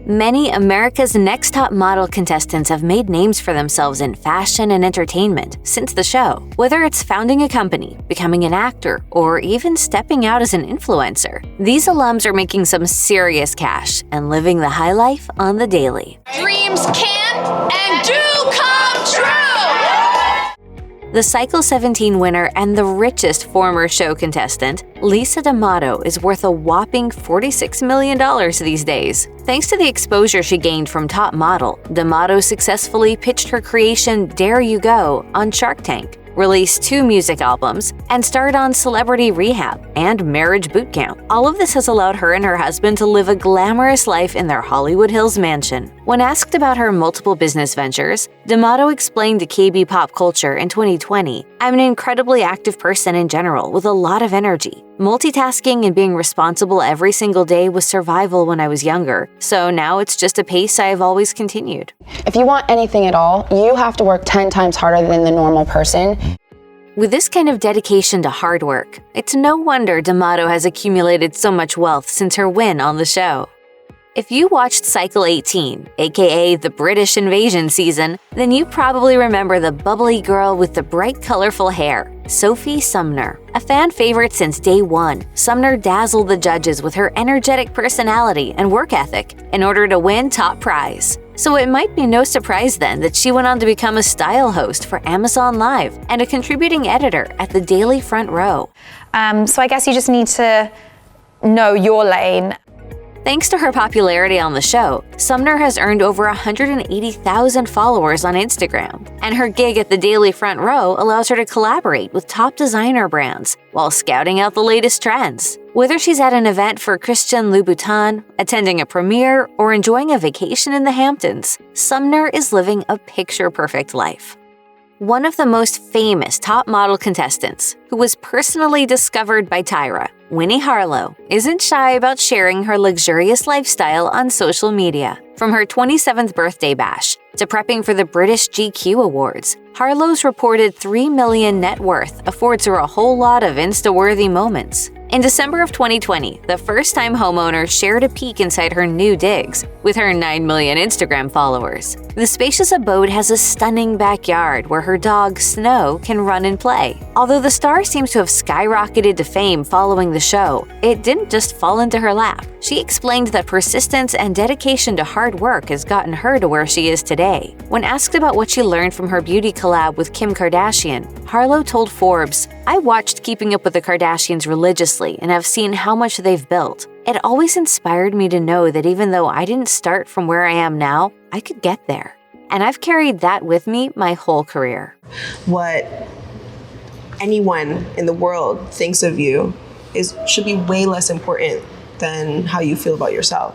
Many America's Next Top Model contestants have made names for themselves in fashion and entertainment since the show, whether it's founding a company, becoming an actor, or even stepping out as an influencer. These alums are making some serious cash and living the high life on the daily. Dreams can and do come true! The Cycle 17 winner and the richest former show contestant, Lisa D'Amato, is worth a whopping $46 million these days. Thanks to the exposure she gained from Top Model, D'Amato successfully pitched her creation Dare You Go on Shark Tank, released 2 music albums, and starred on Celebrity Rehab and Marriage Boot Camp. All of this has allowed her and her husband to live a glamorous life in their Hollywood Hills mansion. When asked about her multiple business ventures, D'Amato explained to KB Pop Culture in 2020, "I'm an incredibly active person in general with a lot of energy. Multitasking and being responsible every single day was survival when I was younger, so now it's just a pace I have always continued." If you want anything at all, you have to work 10 times harder than the normal person. With this kind of dedication to hard work, it's no wonder D'Amato has accumulated so much wealth since her win on the show. If you watched Cycle 18, aka the British Invasion season, then you probably remember the bubbly girl with the bright, colorful hair, Sophie Sumner. A fan favorite since day one, Sumner dazzled the judges with her energetic personality and work ethic in order to win top prize. So it might be no surprise then that she went on to become a style host for Amazon Live and a contributing editor at the Daily Front Row. So I guess you just need to know your lane. Thanks to her popularity on the show, Sumner has earned over 180,000 followers on Instagram, and her gig at the Daily Front Row allows her to collaborate with top designer brands while scouting out the latest trends. Whether she's at an event for Christian Louboutin, attending a premiere, or enjoying a vacation in the Hamptons, Sumner is living a picture-perfect life. One of the most famous top model contestants, who was personally discovered by Tyra, Winnie Harlow, isn't shy about sharing her luxurious lifestyle on social media. From her 27th birthday bash to prepping for the British GQ Awards, Harlow's reported $3 million net worth affords her a whole lot of Insta-worthy moments. In December of 2020, the first-time homeowner shared a peek inside her new digs with her 9 million Instagram followers. The spacious abode has a stunning backyard where her dog, Snow, can run and play. Although the star seems to have skyrocketed to fame following the show, it didn't just fall into her lap. She explained that persistence and dedication to hard work has gotten her to where she is today. When asked about what she learned from her beauty collab with Kim Kardashian, Harlow told Forbes, "I watched Keeping Up with the Kardashians religiously and have seen how much they've built. It always inspired me to know that even though I didn't start from where I am now, I could get there. And I've carried that with me my whole career." What anyone in the world thinks of you should be way less important than how you feel about yourself.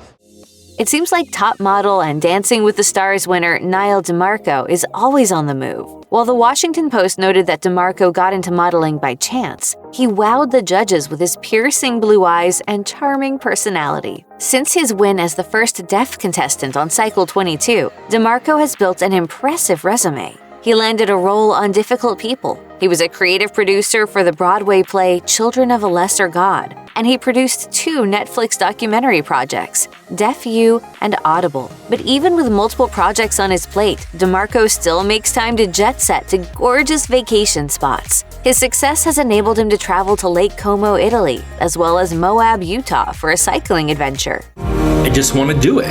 It seems like Top Model and Dancing with the Stars winner Niall DeMarco is always on the move. While the Washington Post noted that DeMarco got into modeling by chance, he wowed the judges with his piercing blue eyes and charming personality. Since his win as the first deaf contestant on Cycle 22, DeMarco has built an impressive resume. He landed a role on Difficult People. He was a creative producer for the Broadway play Children of a Lesser God, and he produced 2 Netflix documentary projects, Deaf U and Audible. But even with multiple projects on his plate, DeMarco still makes time to jet set to gorgeous vacation spots. His success has enabled him to travel to Lake Como, Italy, as well as Moab, Utah for a cycling adventure. I just want to do it.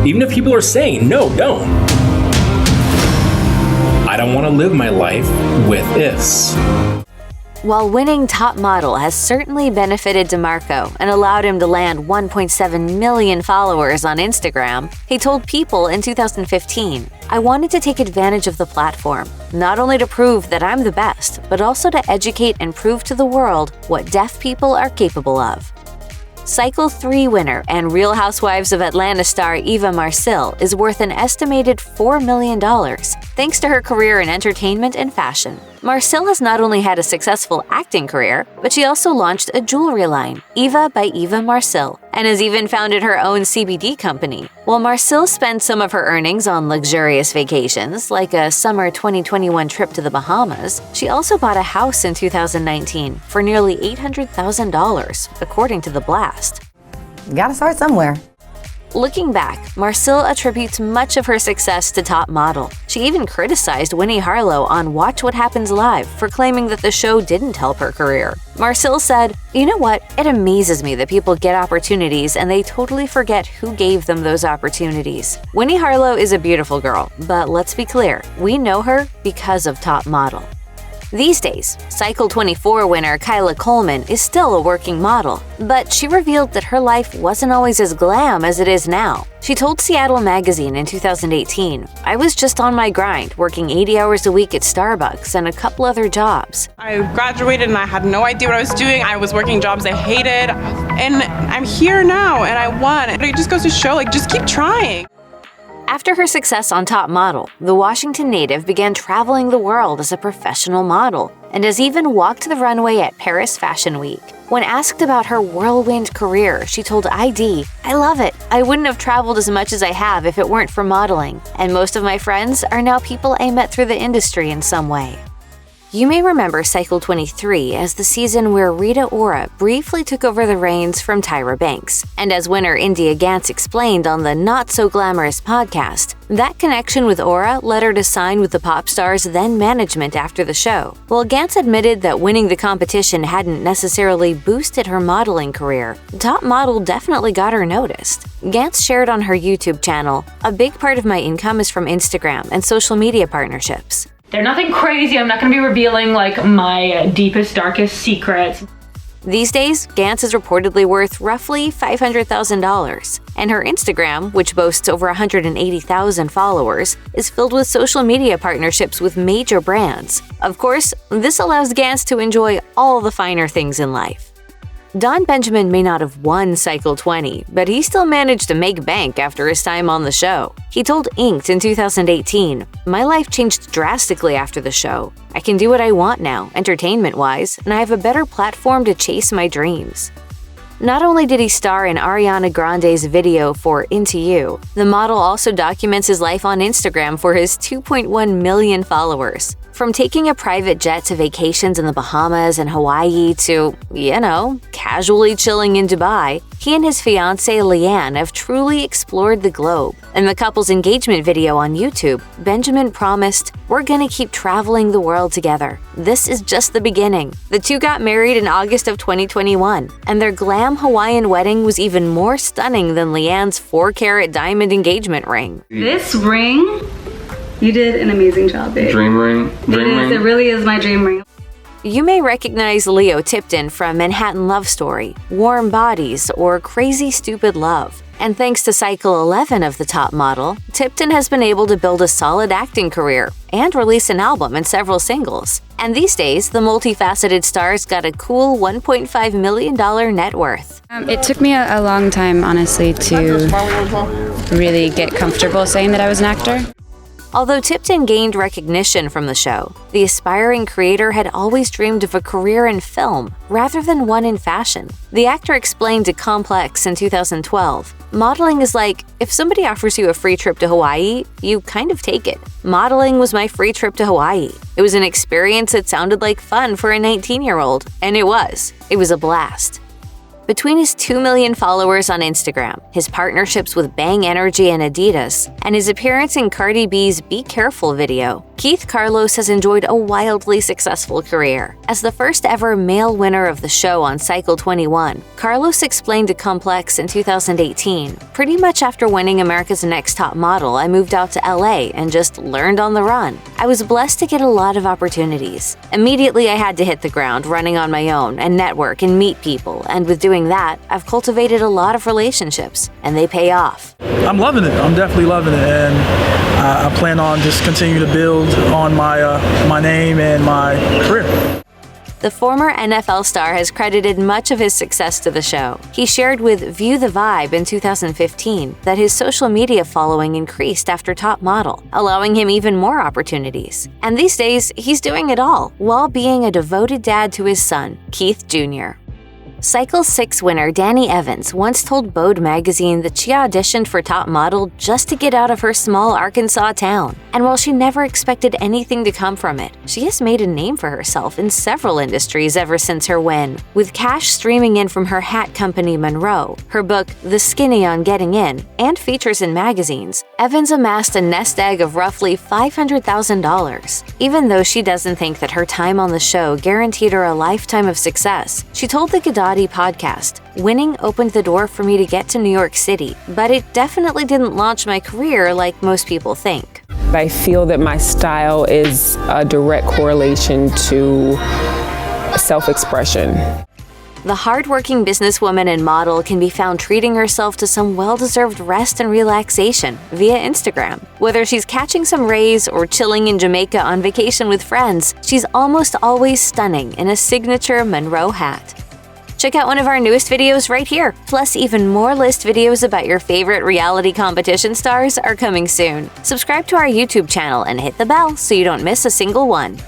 Even if people are saying, no, don't. I don't want to live my life with ifs. While winning Top Model has certainly benefited DeMarco and allowed him to land 1.7 million followers on Instagram, he told People in 2015, "I wanted to take advantage of the platform, not only to prove that I'm the best, but also to educate and prove to the world what deaf people are capable of." Cycle 3 winner and Real Housewives of Atlanta star Eva Marcille is worth an estimated $4 million, thanks to her career in entertainment and fashion. Marcille has not only had a successful acting career, but she also launched a jewelry line, Eva by Eva Marcille, and has even founded her own CBD company. While Marcille spends some of her earnings on luxurious vacations, like a summer 2021 trip to the Bahamas, she also bought a house in 2019 for nearly $800,000, according to The Blast. You gotta start somewhere. Looking back, Marcille attributes much of her success to Top Model. She even criticized Winnie Harlow on Watch What Happens Live for claiming that the show didn't help her career. Marcille said, "You know what? It amazes me that people get opportunities and they totally forget who gave them those opportunities. Winnie Harlow is a beautiful girl, but let's be clear, we know her because of Top Model." These days, Cycle 24 winner Kyla Coleman is still a working model, but she revealed that her life wasn't always as glam as it is now. She told Seattle Magazine in 2018, "I was just on my grind, working 80 hours a week at Starbucks and a couple other jobs. I graduated and I had no idea what I was doing. I was working jobs I hated, and I'm here now and I won. It just goes to show, just keep trying." After her success on Top Model, the Washington native began traveling the world as a professional model and has even walked the runway at Paris Fashion Week. When asked about her whirlwind career, she told ID, "I love it. I wouldn't have traveled as much as I have if it weren't for modeling, and most of my friends are now people I met through the industry in some way." You may remember Cycle 23 as the season where Rita Ora briefly took over the reins from Tyra Banks. And as winner India Gantz explained on the Not So Glamorous podcast, that connection with Ora led her to sign with the pop star's then management after the show. While Gantz admitted that winning the competition hadn't necessarily boosted her modeling career, Top Model definitely got her noticed. Gantz shared on her YouTube channel, "A big part of my income is from Instagram and social media partnerships. They're nothing crazy. I'm not going to be revealing my deepest, darkest secrets." These days, Gantz is reportedly worth roughly $500,000, and her Instagram, which boasts over 180,000 followers, is filled with social media partnerships with major brands. Of course, this allows Gantz to enjoy all the finer things in life. Don Benjamin may not have won Cycle 20, but he still managed to make bank after his time on the show. He told Inked in 2018, "My life changed drastically after the show. I can do what I want now, entertainment-wise, and I have a better platform to chase my dreams." Not only did he star in Ariana Grande's video for Into You, the model also documents his life on Instagram for his 2.1 million followers. From taking a private jet to vacations in the Bahamas and Hawaii to, casually chilling in Dubai, he and his fiancée Leanne have truly explored the globe. In the couple's engagement video on YouTube, Benjamin promised, "We're gonna keep traveling the world together. This is just the beginning." The two got married in August of 2021, and their glam Hawaiian wedding was even more stunning than Leanne's 4-carat diamond engagement ring. This ring, you did an amazing job, babe. Dream ring. It really is my dream ring. You may recognize Leo Tipton from Manhattan Love Story, Warm Bodies, or Crazy Stupid Love. And thanks to Cycle 11 of the Top Model, Tipton has been able to build a solid acting career and release an album and several singles. And these days, the multifaceted star's got a cool $1.5 million net worth. It took me a long time, honestly, to really get comfortable saying that I was an actor. Although Tipton gained recognition from the show, the aspiring creator had always dreamed of a career in film rather than one in fashion. The actor explained to Complex in 2012, "Modeling is like, if somebody offers you a free trip to Hawaii, you kind of take it. Modeling was my free trip to Hawaii. It was an experience that sounded like fun for a 19-year-old, and it was. It was a blast." Between his 2 million followers on Instagram, his partnerships with Bang Energy and Adidas, and his appearance in Cardi B's Be Careful video, Keith Carlos has enjoyed a wildly successful career. As the first ever male winner of the show on Cycle 21, Carlos explained to Complex in 2018, "Pretty much after winning America's Next Top Model, I moved out to LA and just learned on the run. I was blessed to get a lot of opportunities. Immediately I had to hit the ground running on my own and network and meet people, and with doing that, I've cultivated a lot of relationships, and they pay off." I'm loving it. I'm definitely loving it, and I plan on just continue to build on my name and my career. The former NFL star has credited much of his success to the show. He shared with View the Vibe in 2015 that his social media following increased after Top Model, allowing him even more opportunities. And these days, he's doing it all while being a devoted dad to his son, Keith Jr. Cycle 6 winner Dani Evans once told Vogue magazine that she auditioned for Top Model just to get out of her small Arkansas town. And while she never expected anything to come from it, she has made a name for herself in several industries ever since her win. With cash streaming in from her hat company Monroe, her book The Skinny on Getting In, and features in magazines, Evans amassed a nest egg of roughly $500,000. Even though she doesn't think that her time on the show guaranteed her a lifetime of success, she told the Godati podcast, "Winning opened the door for me to get to New York City, but it definitely didn't launch my career like most people think." I feel that my style is a direct correlation to self-expression. The hardworking businesswoman and model can be found treating herself to some well-deserved rest and relaxation via Instagram. Whether she's catching some rays or chilling in Jamaica on vacation with friends, she's almost always stunning in a signature Monroe hat. Check out one of our newest videos right here. Plus, even more list videos about your favorite reality competition stars are coming soon. Subscribe to our YouTube channel and hit the bell so you don't miss a single one.